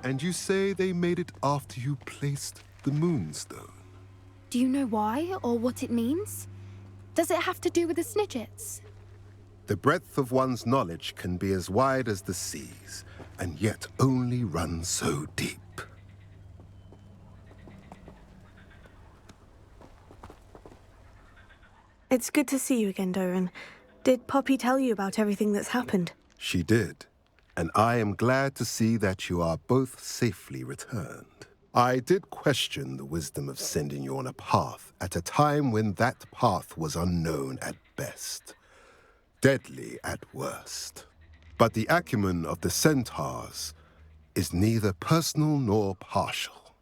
And you say they made it after you placed the moonstone? Do you know why or what it means? Does it have to do with the Snidgets? The breadth of one's knowledge can be as wide as the seas, and yet only run so deep. It's good to see you again, Doran. Did Poppy tell you about everything that's happened? She did, and I am glad to see that you are both safely returned. I did question the wisdom of sending you on a path at a time when that path was unknown at best, deadly at worst. But the acumen of the centaurs is neither personal nor partial.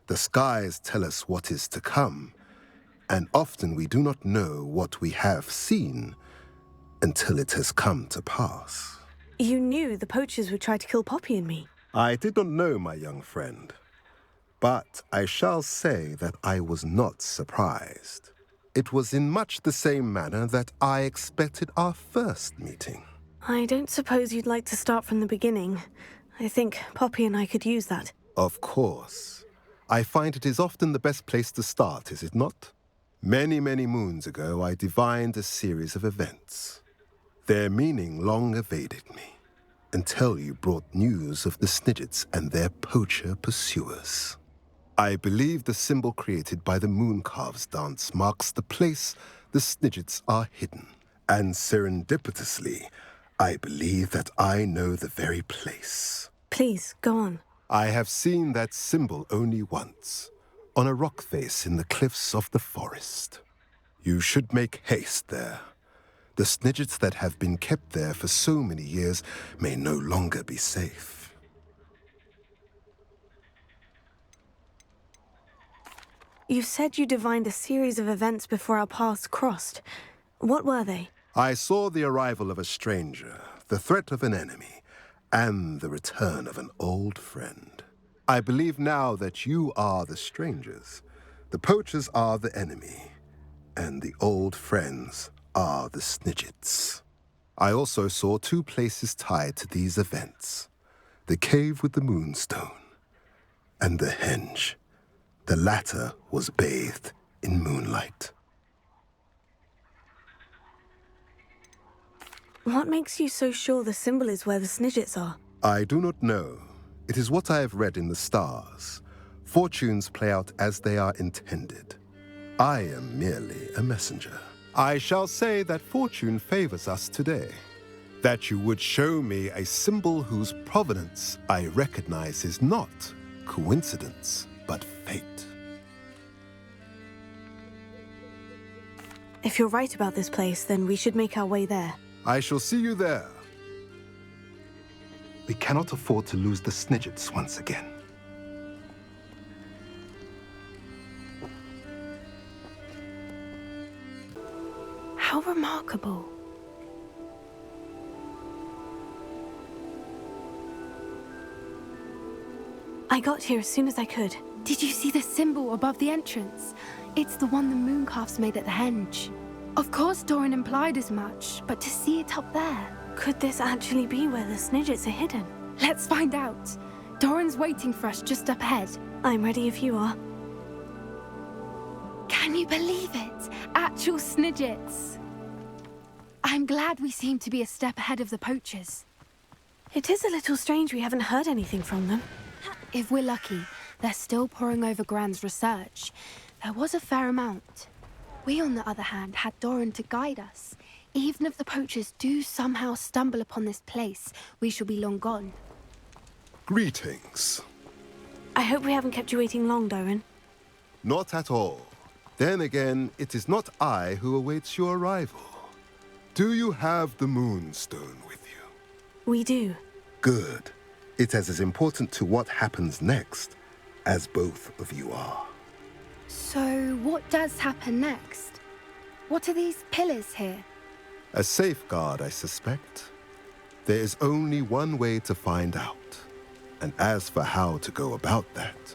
The skies tell us what is to come, and often we do not know what we have seen until it has come to pass. You knew the poachers would try to kill Poppy and me. I did not know, my young friend, but I shall say that I was not surprised. It was in much the same manner that I expected our first meeting. I don't suppose you'd like to start from the beginning. I think Poppy and I could use that. Of course. I find it is often the best place to start, is it not? Many, many moons ago, I divined a series of events. Their meaning long evaded me, until you brought news of the Snidgets and their poacher pursuers. I believe the symbol created by the Mooncalves dance marks the place the Snidgets are hidden. And serendipitously, I believe that I know the very place. Please, go on. I have seen that symbol only once, on a rock face in the cliffs of the forest. You should make haste there. The Snidgets that have been kept there for so many years may no longer be safe. You said you divined a series of events before our paths crossed. What were they? I saw the arrival of a stranger, the threat of an enemy, and the return of an old friend. I believe now that you are the strangers, the poachers are the enemy, and the old friends are the Snidgets. I also saw two places tied to these events: the cave with the moonstone and the henge. The latter was bathed in moonlight. What makes you so sure the symbol is where the Snidgets are? I do not know. It is what I have read in the stars. Fortunes play out as they are intended. I am merely a messenger. I shall say that fortune favors us today. That you would show me a symbol whose provenance I recognize is not coincidence, but fate. If you're right about this place, then we should make our way there. I shall see you there. We cannot afford to lose the Snidgets once again. How remarkable. I got here as soon as I could. Did you see the symbol above the entrance? It's the one the Mooncalves made at the henge. Of course Doran implied as much, but to see it up there... Could this actually be where the Snidgets are hidden? Let's find out. Doran's waiting for us just up ahead. I'm ready if you are. Can you believe it? Actual Snidgets. I'm glad we seem to be a step ahead of the poachers. It is a little strange we haven't heard anything from them. If we're lucky, they're still poring over Gran's research. There was a fair amount. We, on the other hand, had Doran to guide us. Even if the poachers do somehow stumble upon this place, we shall be long gone. Greetings. I hope we haven't kept you waiting long, Doran. Not at all. Then again, it is not I who awaits your arrival. Do you have the moonstone with you? We do. Good. It is as important to what happens next as both of you are. So, what does happen next? What are these pillars here? A safeguard, I suspect. There is only one way to find out. And as for how to go about that,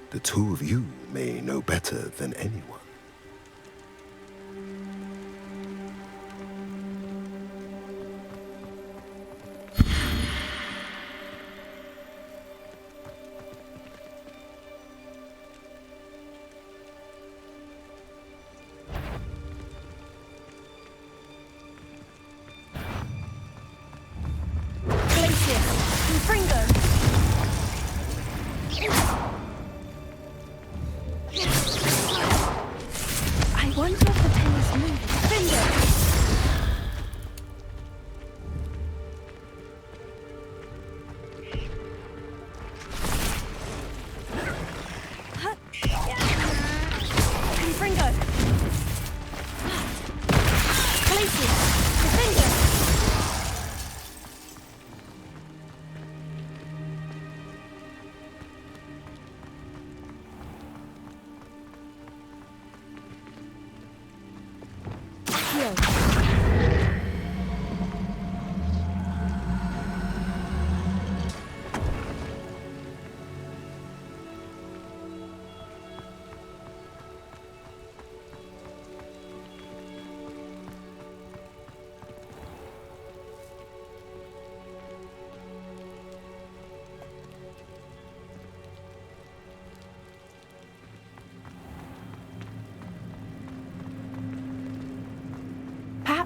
the two of you may know better than anyone.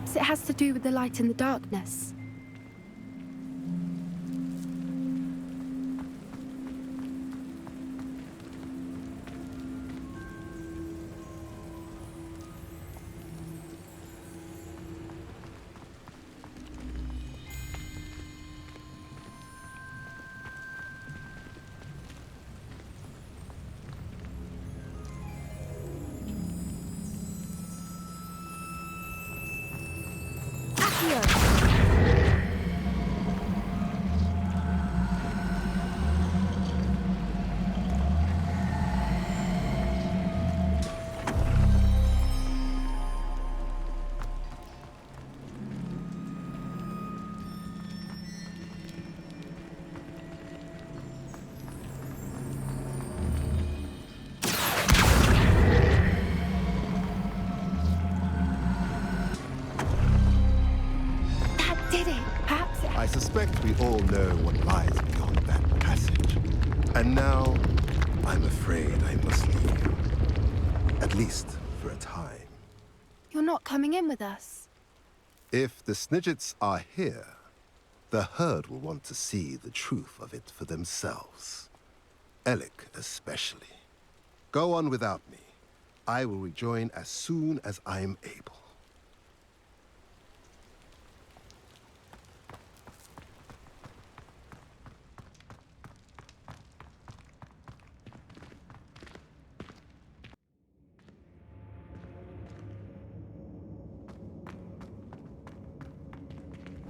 Perhaps it has to do with the light in the darkness. I suspect we all know what lies beyond that passage. And now, I'm afraid I must leave you. At least for a time. You're not coming in with us. If the Snidgets are here, the herd will want to see the truth of it for themselves. Alec especially. Go on without me. I will rejoin as soon as I'm able.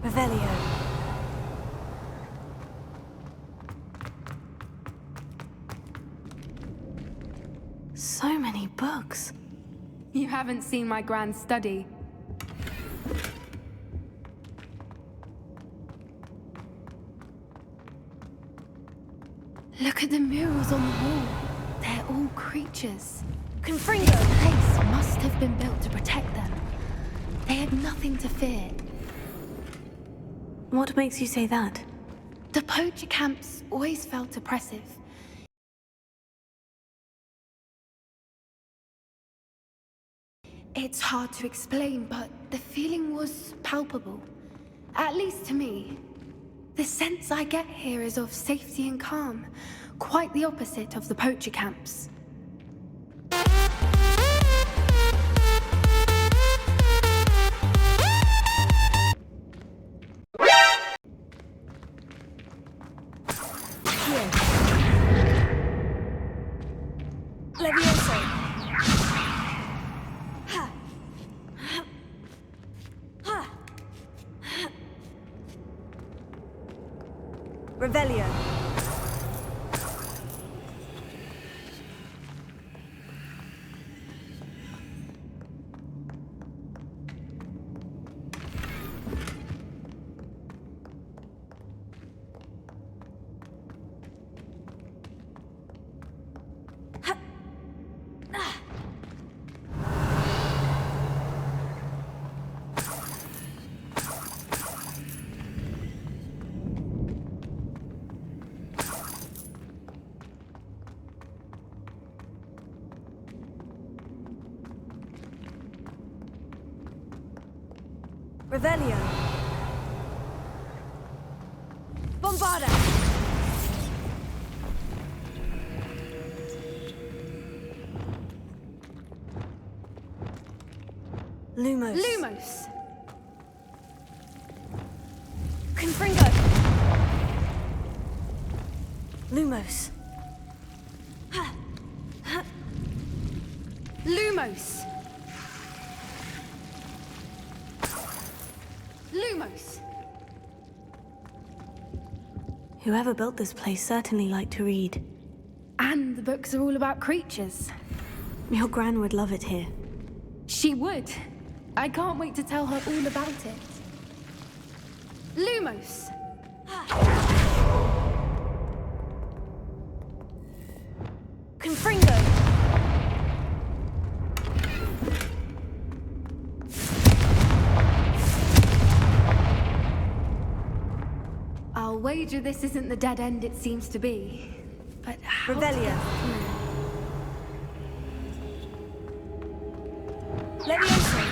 Revelio. So many books. You haven't seen my grand study. Look at the murals on the wall. They're all creatures. Confringo! This place must have been built to protect them. They had nothing to fear. What makes you say that? The poacher camps always felt oppressive. It's hard to explain, but the feeling was palpable. At least to me. The sense I get here is of safety and calm. Quite the opposite of the poacher camps. Levioso. Revelio. Revelio. Bombarda. Lumos. Lumos! Confringo. Lumos. Lumos! Lumos! Whoever built this place certainly liked to read. And the books are all about creatures. Your Gran would love it here. She would. I can't wait to tell her all about it. Lumos! Confringo. I'll wager this isn't the dead end it seems to be. But how to Revelio. get through? Levioso.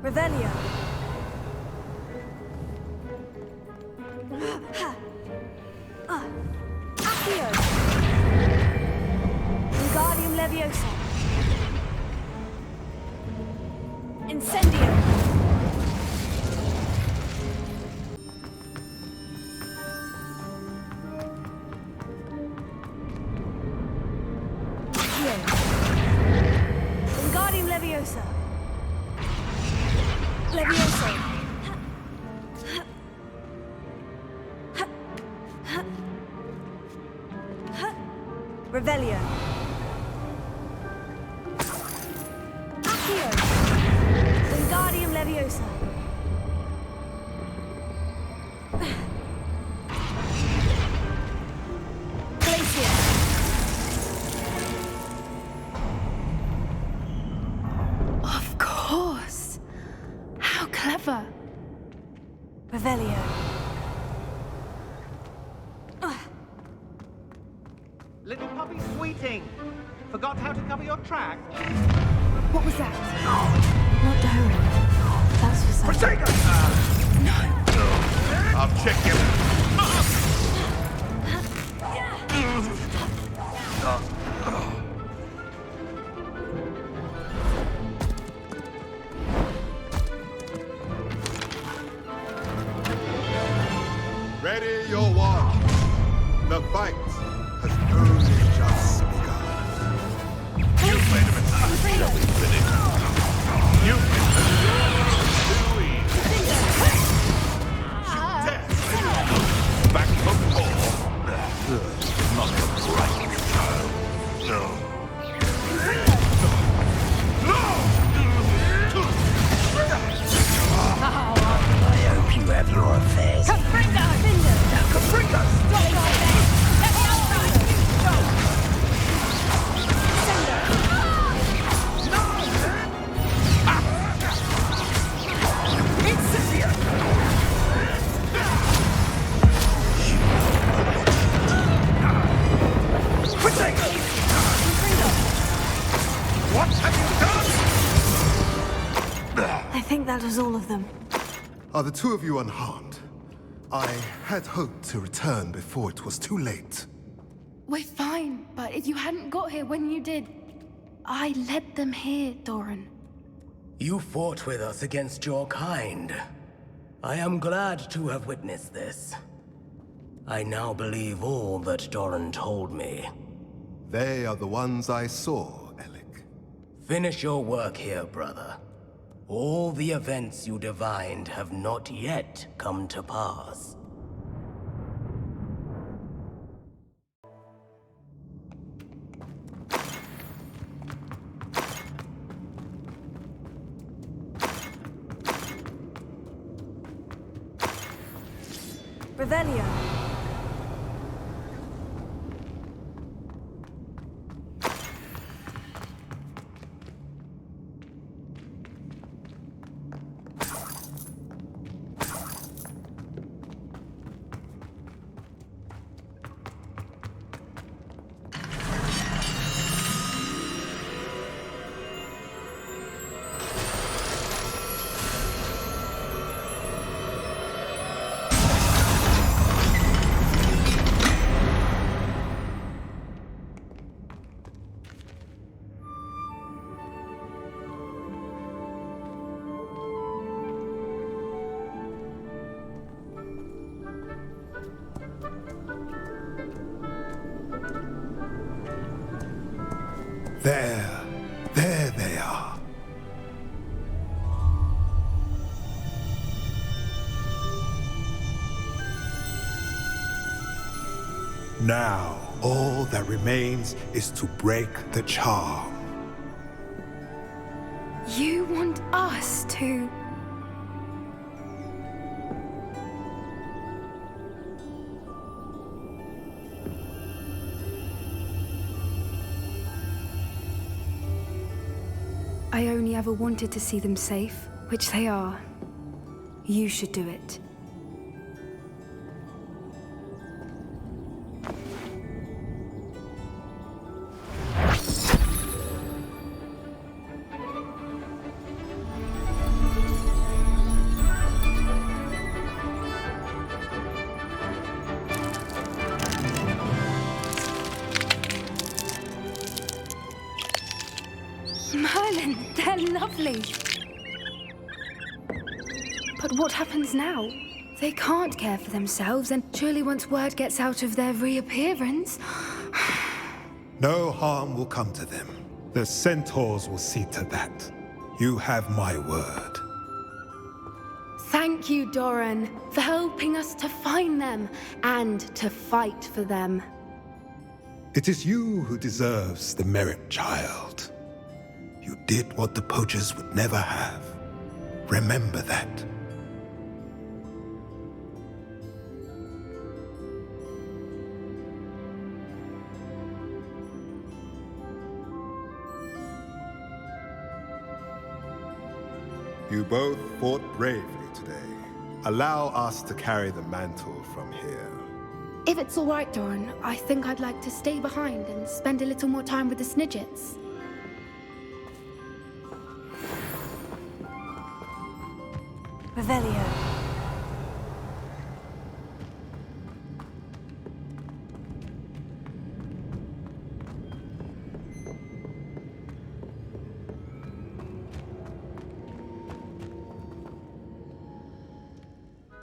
Revelio. Accio. Wingardium Leviosa. Incendio. Accio. Wingardium Leviosa. Leviosa. Revelio. Accio. Wingardium Leviosa. Glacier. Of course. How clever. Revelio. Little puppy sweeting! Forgot how to cover your track? What was that? Not Doran. That's for some. I'll check him. Ready your watch. The fight has only just begun. You played him in You back from the ball. Not the right child. No. I hope you have your affairs. What have you done? I think that was all of them. Are the two of you unharmed? I had hoped to return before it was too late. We're fine, but if you hadn't got here when you did, I led them here, Doran. You fought with us against your kind. I am glad to have witnessed this. I now believe all that Doran told me. They are the ones I saw, Alec. Finish your work here, brother. All the events you divined have not yet come to pass. Revelio. There they are. Now, all that remains is to break the charm. You want us to... I only ever wanted to see them safe, which they are. You should do it. lovely. But what happens now? They can't care for themselves, and surely once word gets out of their reappearance... No harm will come to them. The centaurs will see to that. You have my word. Thank you, Doran, for helping us to find them and to fight for them. It is you who deserves the merit, child. You did what the poachers would never have. Remember that. You both fought bravely today. Allow us to carry the mantle from here. If it's all right, Doran, I think I'd like to stay behind and spend a little more time with the Snidgets. Revelio.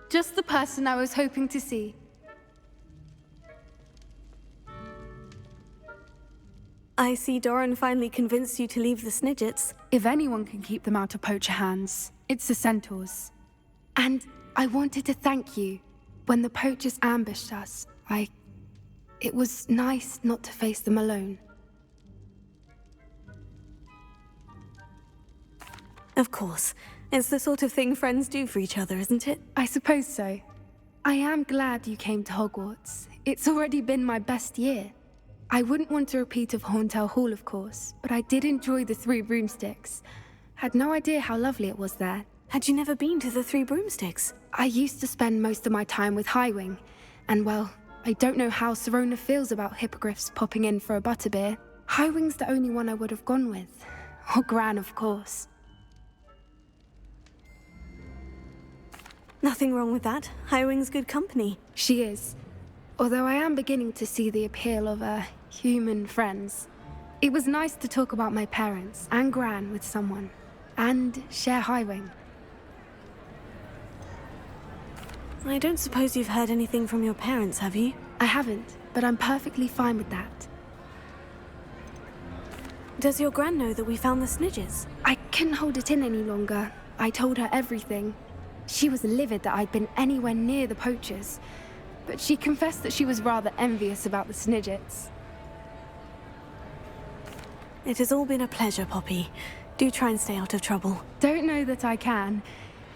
Just the person I was hoping to see. I see Doran finally convinced you to leave the Snidgets. If anyone can keep them out of poacher hands, it's the centaurs. And I wanted to thank you. When the poachers ambushed us, it was nice not to face them alone. Of course. It's the sort of thing friends do for each other, isn't it? I suppose so. I am glad you came to Hogwarts. It's already been my best year. I wouldn't want a repeat of Hauntel Hall, of course, but I did enjoy the Three Broomsticks. Had no idea how lovely it was there. Had you never been to the Three Broomsticks? I used to spend most of my time with Highwing, and well, I don't know how Serona feels about hippogriffs popping in for a butterbeer. Highwing's the only one I would have gone with. Or Gran, of course. Nothing wrong with that. Highwing's good company. She is. Although I am beginning to see the appeal of, human friends. It was nice to talk about my parents and Gran with someone. And share Highwing. I don't suppose you've heard anything from your parents, have you? I haven't, but I'm perfectly fine with that. Does your Gran know that we found the Snidgets? I couldn't hold it in any longer. I told her everything. She was livid that I'd been anywhere near the poachers, but she confessed that she was rather envious about the Snidgets. It has all been a pleasure, Poppy. Do try and stay out of trouble. Don't know that I can.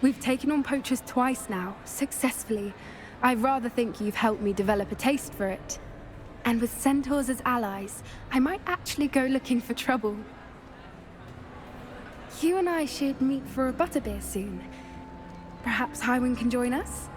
We've taken on poachers twice now, successfully. I rather think you've helped me develop a taste for it. And with centaurs as allies, I might actually go looking for trouble. You and I should meet for a butterbeer soon. Perhaps Highwing can join us?